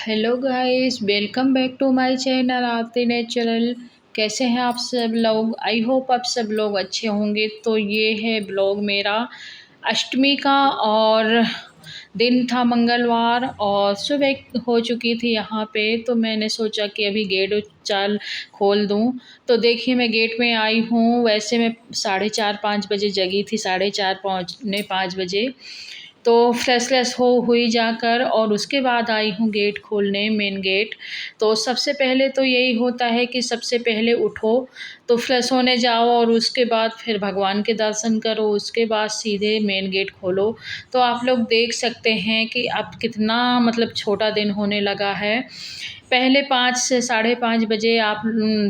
Hello guys, welcome back to my channel Aarti natural. कैसे हैं आप सब लोग? आई होप आप सब लोग अच्छे होंगे। तो ये है ब्लॉग मेरा अष्टमी का, और दिन था मंगलवार और सुबह हो चुकी थी यहाँ पे। तो मैंने सोचा कि अभी गेट चाल खोल दूँ। तो देखिए मैं गेट में आई हूँ। वैसे मैं 4:30-5 बजे जगी थी, 4:30 पौने 5 बजे। तो फ्रेश हो हुई जाकर और उसके बाद आई हूँ गेट खोलने, मेन गेट। तो सबसे पहले तो यही होता है कि सबसे पहले उठो तो फ्रेश होने जाओ और उसके बाद फिर भगवान के दर्शन करो, उसके बाद सीधे मेन गेट खोलो। तो आप लोग देख सकते हैं कि अब कितना मतलब छोटा दिन होने लगा है। पहले 5 से 5:30 बजे आप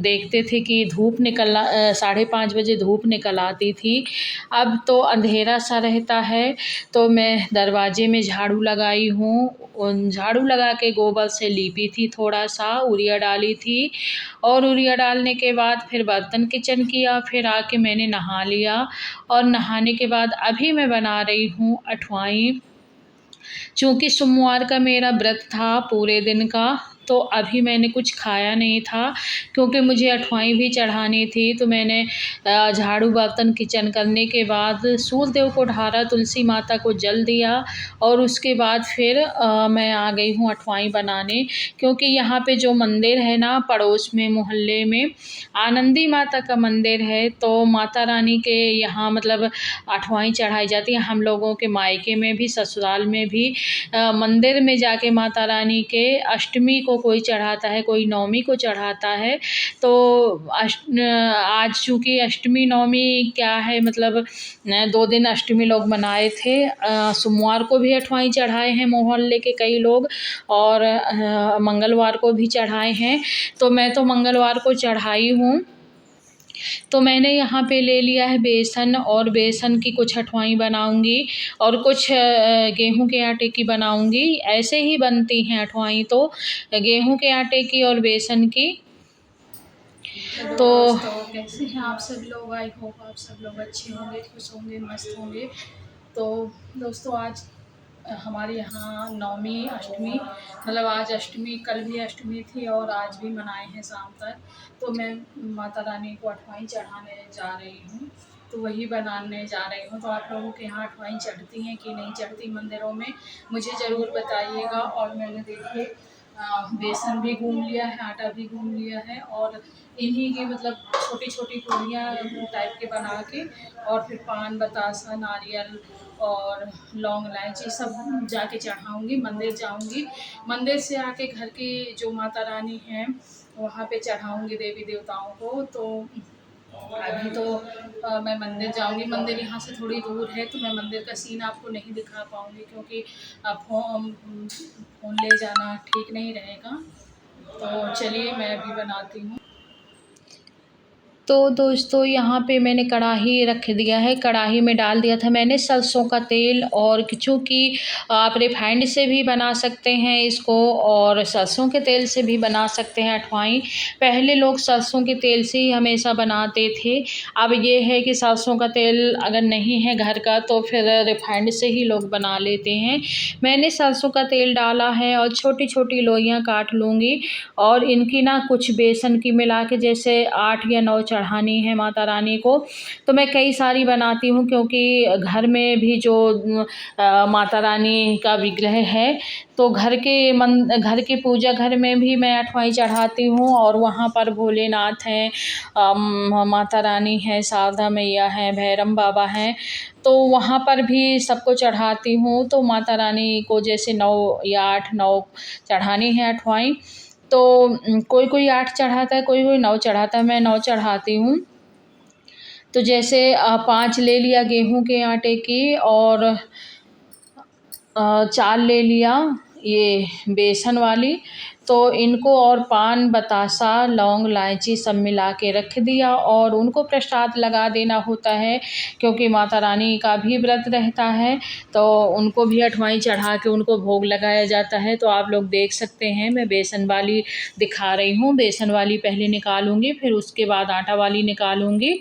देखते थे कि धूप 5:30 बजे धूप निकल आती थी। अब तो अंधेरा सा रहता है। तो मैं दरवाजे में झाड़ू लगाई हूँ। उन झाड़ू लगा के गोबर से लीपी थी, थोड़ा सा यूरिया डाली थी, और यूरिया डालने के बाद फिर बर्तन किचन किया, फिर आके मैंने नहा लिया। और नहाने के बाद अभी मैं बना रही हूँ अठवाई। चूँकि सोमवार का मेरा व्रत था पूरे दिन का, तो अभी मैंने कुछ खाया नहीं था क्योंकि मुझे अठवाई भी चढ़ानी थी। तो मैंने झाड़ू बर्तन किचन करने के बाद सूर्य देव को ढारा, तुलसी माता को जल दिया, और उसके बाद फिर मैं आ गई हूँ अठवाई बनाने। क्योंकि यहाँ पे जो मंदिर है ना, पड़ोस में मोहल्ले में आनंदी माता का मंदिर है। तो माता रानी के यहाँ मतलब अठवाई चढ़ाई जाती है। हम लोगों के मायके में भी, ससुराल में भी मंदिर में जाके माता रानी के अष्टमी को कोई चढ़ाता है, कोई नवमी को चढ़ाता है। तो आज चूँकि अष्टमी नवमी क्या है मतलब 2 दिन अष्टमी लोग मनाए थे। सोमवार को भी अठवाई चढ़ाए हैं मोहल्ले के कई लोग, और मंगलवार को भी चढ़ाए हैं। तो मैं तो मंगलवार को चढ़ाई हूँ। तो मैंने यहाँ पे ले लिया है बेसन, और बेसन की कुछ अठवाई बनाऊँगी और कुछ गेहूँ के आटे की बनाऊँगी। ऐसे ही बनती हैं अठवाई तो, गेहूँ के आटे की और बेसन की। तो कैसे हैं आप सब लोग? आई होप आप सब लोग अच्छे होंगे, खुश होंगे, मस्त होंगे। तो दोस्तों आज हमारे यहाँ नवमी अष्टमी मतलब आज अष्टमी, कल भी अष्टमी थी और आज भी मनाए हैं शाम तक। तो मैं माता रानी को अठवाई चढ़ाने जा रही हूँ, तो वही बनाने जा रही हूँ। तो आप लोगों के यहाँ अठवाई चढ़ती हैं कि नहीं चढ़ती मंदिरों में, मुझे ज़रूर बताइएगा। और मैंने देखिए बेसन भी गूँध लिया है, आटा भी गूँध लिया है, और इन्हीं की मतलब छोटी छोटी पूड़ियाँ टाइप के बना के, और फिर पान बतासा नारियल और लौंग इलायची सब जाके चढ़ाऊँगी। मंदिर जाऊँगी, मंदिर से आके घर की जो माता रानी हैं वहाँ पे चढ़ाऊँगी देवी देवताओं को। तो अभी तो मैं मंदिर जाऊँगी। मंदिर यहाँ से थोड़ी दूर है, तो मैं मंदिर का सीन आपको नहीं दिखा पाऊँगी क्योंकि फ़ोन ले जाना ठीक नहीं रहेगा। तो चलिए मैं अभी बनाती हूँ। तो दोस्तों यहाँ पे मैंने कढ़ाई रख दिया है। कढ़ाई में डाल दिया था मैंने सरसों का तेल, और चूँकि आप रिफाइंड से भी बना सकते हैं इसको, और सरसों के तेल से भी बना सकते हैं अठवाई। पहले लोग सरसों के तेल से ही हमेशा बनाते थे। अब ये है कि सरसों का तेल अगर नहीं है घर का तो फिर रिफाइंड से ही लोग बना लेते हैं। मैंने सरसों का तेल डाला है और छोटी छोटी लोइयाँ काट लूँगी, और इनकी ना कुछ बेसन की मिला के जैसे 8 या 9 चढ़ानी है माता रानी को। तो मैं कई सारी बनाती हूँ क्योंकि घर में भी जो माता रानी का विग्रह है, तो घर के पूजा घर में भी मैं अठवाई चढ़ाती हूँ। और वहाँ पर भोलेनाथ हैं, माता रानी है, शारदा मैया हैं, भैरम बाबा हैं। तो वहाँ पर भी सबको चढ़ाती हूँ। तो माता रानी को जैसे 9 या 8-9 चढ़ानी है अठवाई। तो कोई कोई 8 चढ़ाता है, कोई कोई 9 चढ़ाता है, मैं 9 चढ़ाती हूँ। तो जैसे 5 ले लिया गेहूँ के आटे की, और 4 ले लिया ये बेसन वाली। तो इनको और पान बतासा लौंग इलायची सब मिला के रख दिया, और उनको प्रसाद लगा देना होता है क्योंकि माता रानी का भी व्रत रहता है। तो उनको भी अठवाई चढ़ा के उनको भोग लगाया जाता है। तो आप लोग देख सकते हैं मैं बेसन वाली दिखा रही हूँ। बेसन वाली पहले निकालूंगी, फिर उसके बाद आटा वाली निकालूंगी।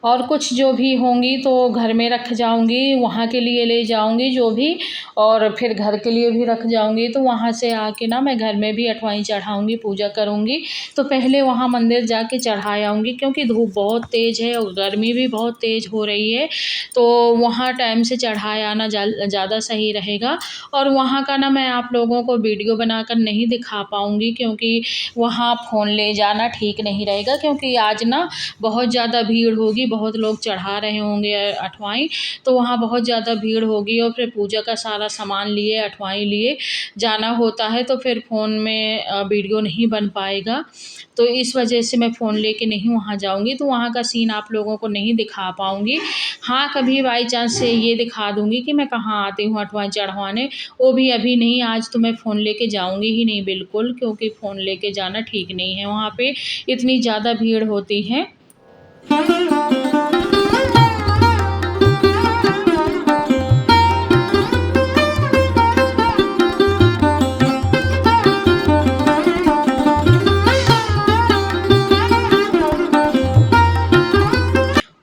और कुछ जो भी होंगी तो घर में रख जाऊँगी, वहाँ के लिए ले जाऊँगी जो भी, और फिर घर के लिए भी रख जाऊँगी। तो वहाँ से आके ना मैं घर में भी अठवाई चढ़ाऊँगी, पूजा करूँगी। तो पहले वहाँ मंदिर जाके चढ़ा आऊँगी, क्योंकि धूप बहुत तेज़ है और गर्मी भी बहुत तेज़ हो रही है। तो वहाँ टाइम से चढ़ा आना ज़्यादा सही रहेगा। और वहाँ का ना मैं आप लोगों को वीडियो बनाकर नहीं दिखा पाऊँगी, क्योंकि वहाँ फ़ोन ले जाना ठीक नहीं रहेगा, क्योंकि आज ना बहुत ज़्यादा भीड़ होगी, बहुत लोग चढ़ा रहे होंगे अठवाई, तो वहाँ बहुत ज़्यादा भीड़ होगी और फिर पूजा का सारा सामान लिए, अठवाई लिए जाना होता है, तो फिर फ़ोन में वीडियो नहीं बन पाएगा। तो इस वजह से मैं फ़ोन लेके नहीं वहाँ जाऊँगी, तो वहाँ का सीन आप लोगों को नहीं दिखा पाऊँगी। हाँ, कभी बाई चांस से ये दिखा दूँगी कि मैं कहाँ आती हूँ अठवाई चढ़वाने, वो भी अभी नहीं, आज तो मैं फ़ोन लेके जाऊँगी ही नहीं बिल्कुल, क्योंकि फ़ोन लेके जाना ठीक नहीं है, वहाँ पे इतनी ज़्यादा भीड़ होती है।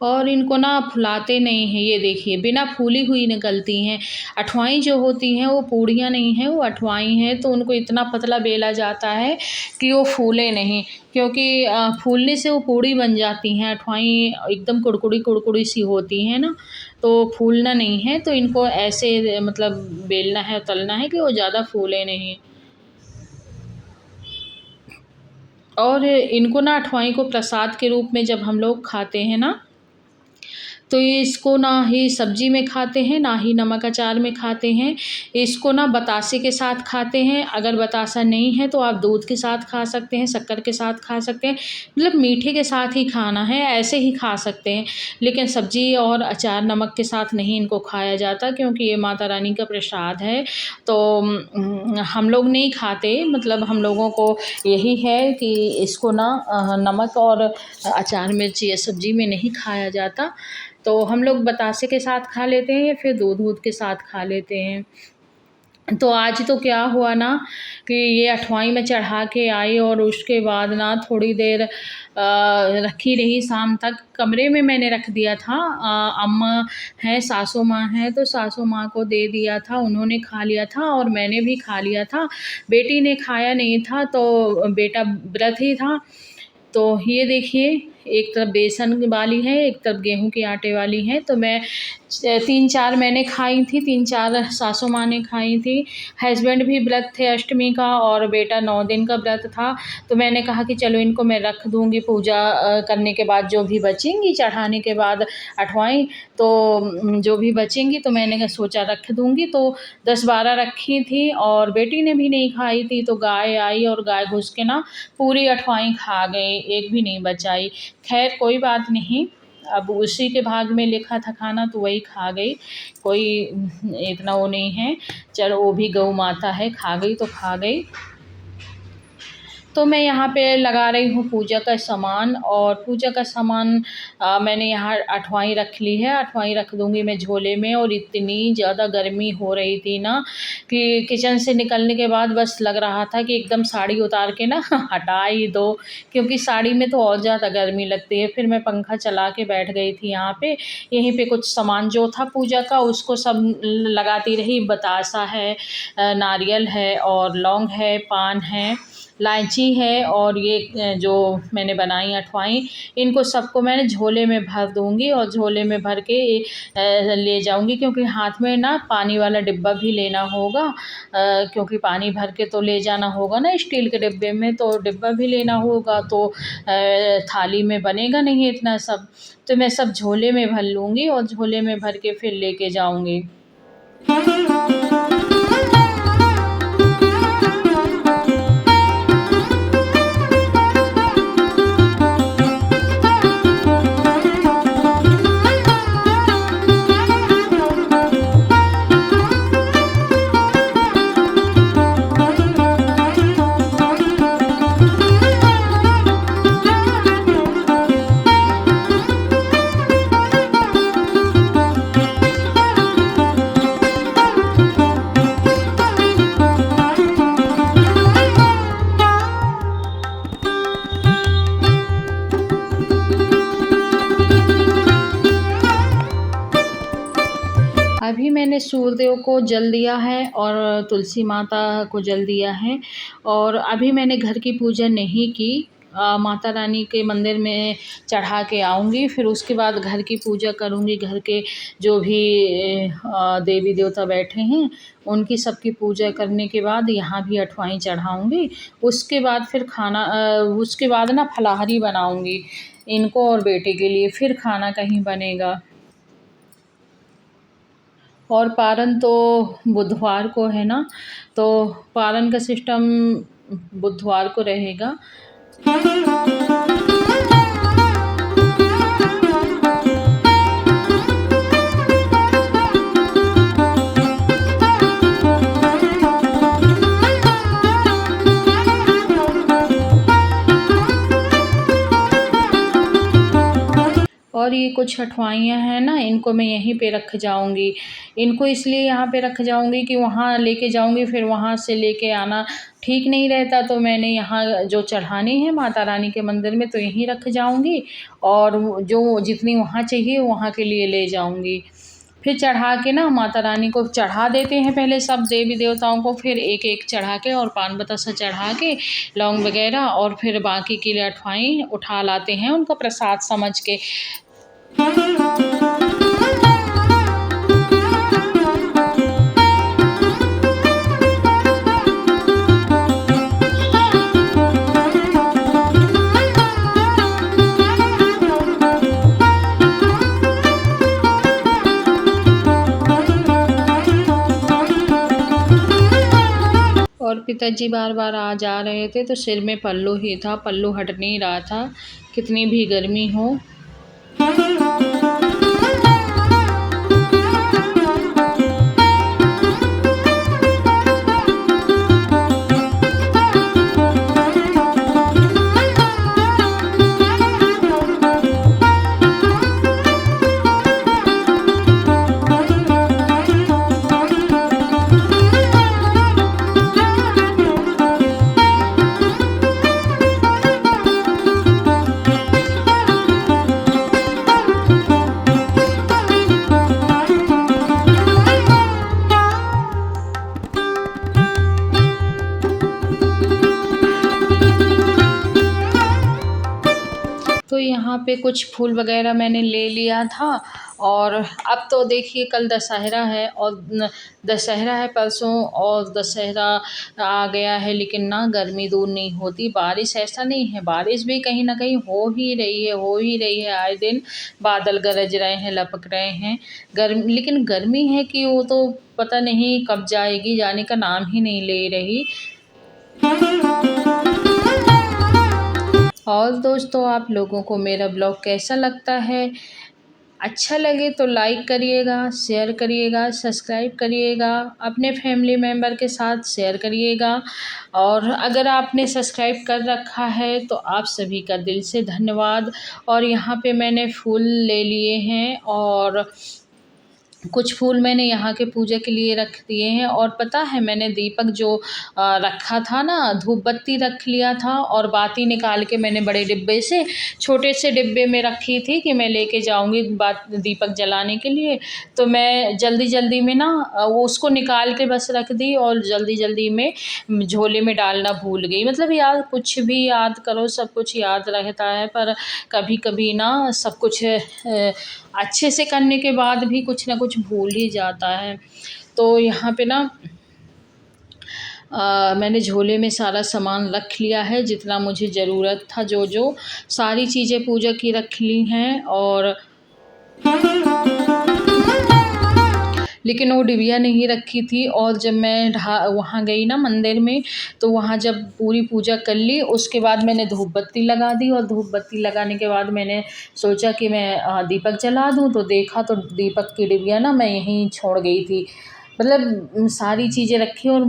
और इनको ना फुलाते नहीं हैं, ये देखिए बिना फूली हुई निकलती हैं। अठवाई जो होती हैं वो पूड़ियाँ नहीं हैं, वो अठवाई हैं, तो उनको इतना पतला बेला जाता है कि वो फूले नहीं, क्योंकि फूलने से वो पूड़ी बन जाती हैं। अठवाई एकदम कुड़कुड़ी सी होती हैं ना, तो फूलना नहीं है, तो इनको ऐसे मतलब बेलना है, तलना है कि वो ज़्यादा फूले नहीं। और इनको ना अठवाई को प्रसाद के रूप में जब हम लोग खाते हैं ना, तो ये इसको ना ही सब्ज़ी में खाते हैं, ना ही नमक अचार में खाते हैं। इसको ना बतासे के साथ खाते हैं, अगर बतासा नहीं है तो आप दूध के साथ खा सकते हैं, शक्कर के साथ खा सकते हैं, मतलब मीठे के साथ ही खाना है, ऐसे ही खा सकते हैं। लेकिन सब्ज़ी और अचार नमक के साथ नहीं इनको खाया जाता, क्योंकि ये माता रानी का प्रसाद है। तो हम लोग नहीं खाते, मतलब हम लोगों को यही है कि इसको ना नमक और अचार मिर्च ये सब्ज़ी में नहीं खाया जाता। तो हम लोग बतासे के साथ खा लेते हैं या फिर दूध-वूध के साथ खा लेते हैं। तो आज तो क्या हुआ ना कि ये अठवाई मैं चढ़ा के आई और उसके बाद ना थोड़ी देर रखी रही शाम तक। कमरे में मैंने रख दिया था। अम्मा हैं, सासू माँ हैं, तो सासू माँ को दे दिया था, उन्होंने खा लिया था और मैंने भी खा लिया था। बेटी ने खाया नहीं था, तो बेटा व्रत ही था। तो ये देखिए, एक तरफ बेसन वाली है, एक तरफ गेहूँ के आटे वाली है, तो मैं 3-4 मैंने खाई थी, 3-4 सासू माँ ने खाई थी। हस्बैंड भी व्रत थे अष्टमी का और बेटा 9 दिन का व्रत था, तो मैंने कहा कि चलो इनको मैं रख दूँगी पूजा करने के बाद, जो भी बचेंगी चढ़ाने के बाद अठवाई, तो जो भी बचेंगी तो मैंने सोचा रख दूँगी। तो 10-12 रखी थी और बेटी ने भी नहीं खाई थी, तो गाय आई और गाय घुस के ना पूरी अठवाई खा गई, एक भी नहीं बचाई। ख़ैर कोई बात नहीं, अब उसी के भाग में लिखा था खाना तो वही खा गई, कोई इतना वो नहीं है। चलो वो भी गौ माता है, खा गई तो खा गई। तो मैं यहाँ पे लगा रही हूँ पूजा का सामान, और पूजा का सामान मैंने यहाँ अठवाई रख ली है, अठवाई रख दूँगी मैं झोले में। और इतनी ज़्यादा गर्मी हो रही थी ना कि किचन से निकलने के बाद बस लग रहा था कि एकदम साड़ी उतार के ना हटा ही दो, क्योंकि साड़ी में तो और ज़्यादा गर्मी लगती है। फिर मैं पंखा चला के बैठ गई थी यहाँ पे, यहीं पे कुछ सामान जो था पूजा का उसको सब लगाती रही। बतासा है, नारियल है और लौंग है, पान है, इलायची है, और ये जो मैंने बनाई अठवाई, इनको सबको मैंने झोले में भर दूँगी और झोले में भर के ले जाऊँगी, क्योंकि हाथ में ना पानी वाला डिब्बा भी लेना होगा, क्योंकि पानी भर के तो ले जाना होगा ना स्टील के डिब्बे में, तो डिब्बा भी लेना होगा, तो थाली में बनेगा नहीं इतना सब। तो मैं सब झोले में भर लूँगी और झोले में भर के फिर लेके जाऊँगी। सूर्यदेव को जल दिया है और तुलसी माता को जल दिया है। और अभी मैंने घर की पूजा नहीं की, माता रानी के मंदिर में चढ़ा के आऊँगी, फिर उसके बाद घर की पूजा करूँगी। घर के जो भी देवी देवता बैठे हैं उनकी सबकी पूजा करने के बाद यहाँ भी अठवाई चढ़ाऊँगी। उसके बाद फिर खाना उसके बाद ना फलाहारी बनाऊँगी इनको और बेटे के लिए, फिर खाना कहीं बनेगा। और पारन तो बुधवार को है ना, तो पारन का सिस्टम बुधवार को रहेगा। और ये कुछ अठवाइयाँ हैं ना, इनको मैं यहीं पे रख जाऊँगी। इनको इसलिए यहाँ पे रख जाऊँगी कि वहाँ लेके जाऊँगी, फिर वहाँ से लेके आना ठीक नहीं रहता, तो मैंने यहाँ जो चढ़ानी है माता रानी के मंदिर में तो यहीं रख जाऊँगी, और जो जितनी वहाँ चाहिए वहाँ के लिए ले जाऊँगी। फिर चढ़ा के ना माता रानी को चढ़ा देते हैं पहले सब देवी देवताओं को, फिर एक-एक चढ़ा के और पान बतासा चढ़ा के लौंग वगैरह, और फिर बाकी के लिए अठवाई उठा लाते हैं उनका प्रसाद समझ के। और पिताजी बार-बार आ जा रहे थे, तो सिर में पल्लू ही था, पल्लू हट नहीं रहा था, कितनी भी गर्मी हो। तो यहाँ पे कुछ फूल वगैरह मैंने ले लिया था। और अब तो देखिए कल दशहरा है, और दशहरा है परसों, और दशहरा आ गया है, लेकिन ना गर्मी दूर नहीं होती। बारिश ऐसा नहीं है, बारिश भी कहीं ना कहीं हो ही रही है। आए दिन बादल गरज रहे हैं, लपक रहे हैं। लेकिन गर्मी है कि वो तो पता नहीं कब जाएगी, जाने का नाम ही नहीं ले रही। और दोस्तों, आप लोगों को मेरा ब्लॉग कैसा लगता है? अच्छा लगे तो लाइक करिएगा, शेयर करिएगा, सब्सक्राइब करिएगा, अपने फैमिली मेम्बर के साथ शेयर करिएगा। और अगर आपने सब्सक्राइब कर रखा है तो आप सभी का दिल से धन्यवाद। और यहाँ पे मैंने फूल ले लिए हैं, और कुछ फूल मैंने यहाँ के पूजा के लिए रख दिए हैं। और पता है, मैंने दीपक जो रखा था ना, धूप बत्ती रख लिया था, और बाती निकाल के मैंने बड़े डिब्बे से, छोटे से डिब्बे में रखी थी कि मैं लेके जाऊँगी दीपक जलाने के लिए। तो मैं जल्दी जल्दी में ना वो उसको निकाल के बस रख दी, और जल्दी जल्दी में झोले में डालना भूल गई। मतलब यार, कुछ भी याद करो, सब कुछ याद रहता है, पर कभी कभी ना सब कुछ अच्छे से करने के बाद भी कुछ ना कुछ भूल ही जाता है। तो यहाँ पे ना मैंने झोले में सारा सामान रख लिया है, जितना मुझे ज़रूरत था, जो जो सारी चीज़ें पूजा की रख ली हैं। और लेकिन वो डिबिया नहीं रखी थी। और जब मैं वहाँ गई ना मंदिर में, तो वहाँ जब पूरी पूजा कर ली, उसके बाद मैंने धूप बत्ती लगा दी। और धूप बत्ती लगाने के बाद मैंने सोचा कि मैं दीपक जला दूँ, तो देखा तो दीपक की डिबिया ना मैं यहीं छोड़ गई थी। मतलब सारी चीज़ें रखी, और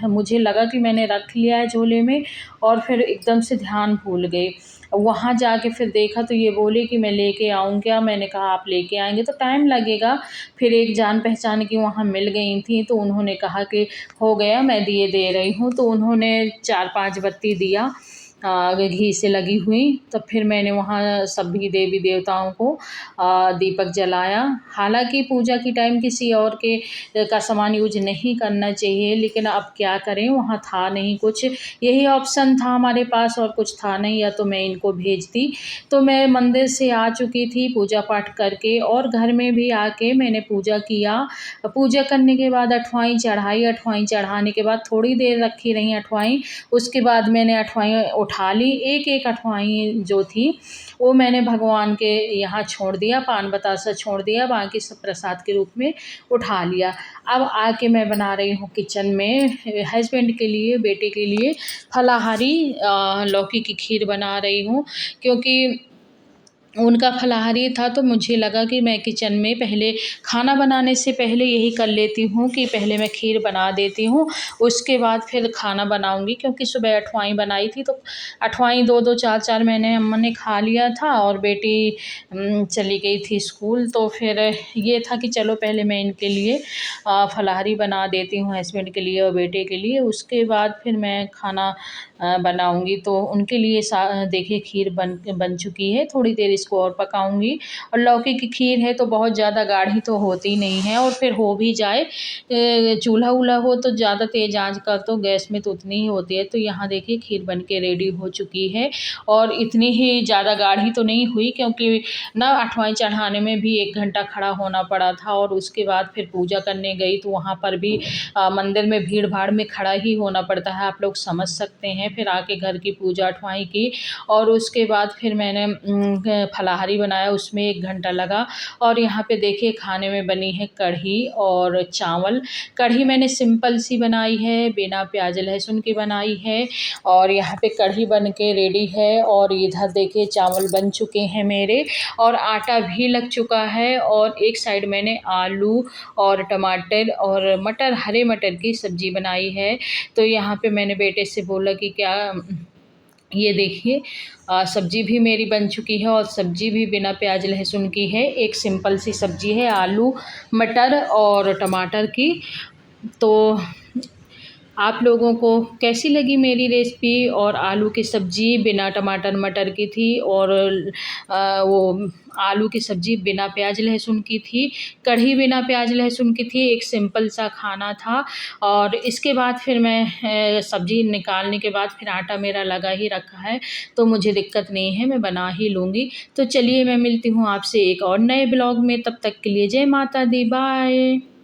मुझे लगा कि मैंने रख लिया है झोले में, और फिर एकदम से ध्यान भूल गई। वहाँ जाके फिर देखा तो ये बोले कि मैं लेके आऊँ क्या? मैंने कहा आप लेके आएँगे तो टाइम लगेगा। फिर एक जान पहचान की वहाँ मिल गई थी, तो उन्होंने कहा कि हो गया, मैं दिए दे रही हूँ। तो उन्होंने 4-5 बत्ती दिया घी से लगी हुई। तब फिर मैंने वहाँ सभी देवी देवताओं को दीपक जलाया। हालाँकि पूजा के टाइम किसी और के का सामान यूज़ नहीं करना चाहिए, लेकिन अब क्या करें, वहाँ था नहीं कुछ, यही ऑप्शन था हमारे पास और कुछ था नहीं, या तो मैं इनको भेजती। तो मैं मंदिर से आ चुकी थी पूजा पाठ करके, और घर में भी आके मैंने पूजा किया। पूजा करने के बाद अठवाई चढ़ाई। अठवाई चढ़ाने के बाद थोड़ी देर रखी रही अठवाई, उसके बाद मैंने अठवाई उठा ली। एक-एक अठवाई जो थी वो मैंने भगवान के यहाँ छोड़ दिया, पान बतासा छोड़ दिया, बाकी सब प्रसाद के रूप में उठा लिया। अब आके मैं बना रही हूँ किचन में हस्बैंड के लिए, बेटे के लिए फलाहारी लौकी की खीर बना रही हूँ, क्योंकि उनका फलाहारी था। तो मुझे लगा कि मैं किचन में पहले खाना बनाने से पहले यही कर लेती हूँ कि पहले मैं खीर बना देती हूँ, उसके बाद फिर खाना बनाऊँगी, क्योंकि सुबह अठवाई बनाई थी तो अठवाई 2-2 4-4 अम्मा ने खा लिया था, और बेटी चली गई थी स्कूल। तो फिर ये था कि चलो पहले मैं इनके लिए फलाहारी बना देती हूँ, हस्बैंड के लिए और बेटे के लिए, उसके बाद फिर मैं खाना बनाऊँगी। तो उनके लिए देखिए खीर बन चुकी है, थोड़ी देर इसको और पकाऊँगी। और लौकी की खीर है तो बहुत ज़्यादा गाढ़ी तो होती नहीं है, और फिर हो भी जाए चूल्हा-वूल्हा हो तो ज़्यादा तेज़ आँच कर दो, गैस में तो उतनी ही होती है। तो यहाँ देखिए खीर बन के रेडी हो चुकी है, और इतनी ही ज़्यादा गाढ़ी तो नहीं हुई, क्योंकि ना अठवाई चढ़ाने में भी 1 घंटा खड़ा होना पड़ा था, और उसके बाद फिर पूजा करने गई तो वहाँ पर भी मंदिर में भीड़-भाड़ में खड़ा ही होना पड़ता है, आप लोग समझ सकते हैं। फिर आके घर की पूजा अठवाई की, और उसके बाद फिर मैंने फलाहारी बनाया, उसमें 1 घंटा लगा। और यहाँ पे देखिए खाने में बनी है कढ़ी और चावल। कढ़ी मैंने सिंपल सी बनाई है, बिना प्याज लहसुन की बनाई है, और यहाँ पे कढ़ी बन के रेडी है। और इधर देखिए चावल बन चुके हैं मेरे, और आटा भी लग चुका है, और एक साइड मैंने आलू और टमाटर और मटर, हरे मटर की सब्ज़ी बनाई है। तो यहाँ पे मैंने बेटे से बोला कि क्या ये देखिए सब्ज़ी भी मेरी बन चुकी है, और सब्ज़ी भी बिना प्याज लहसुन की है, एक सिंपल सी सब्ज़ी है आलू मटर और टमाटर की। तो आप लोगों को कैसी लगी मेरी रेसिपी? और आलू की सब्ज़ी बिना टमाटर मटर की थी, और वो आलू की सब्ज़ी बिना प्याज लहसुन की थी, कढ़ी बिना प्याज लहसुन की थी, एक सिंपल सा खाना था। और इसके बाद फिर मैं सब्ज़ी निकालने के बाद फिर आटा मेरा लगा ही रखा है, तो मुझे दिक्कत नहीं है, मैं बना ही लूँगी। तो चलिए मैं मिलती हूँ आपसे एक और नए ब्लॉग में, तब तक के लिए जय माता दी, बाय।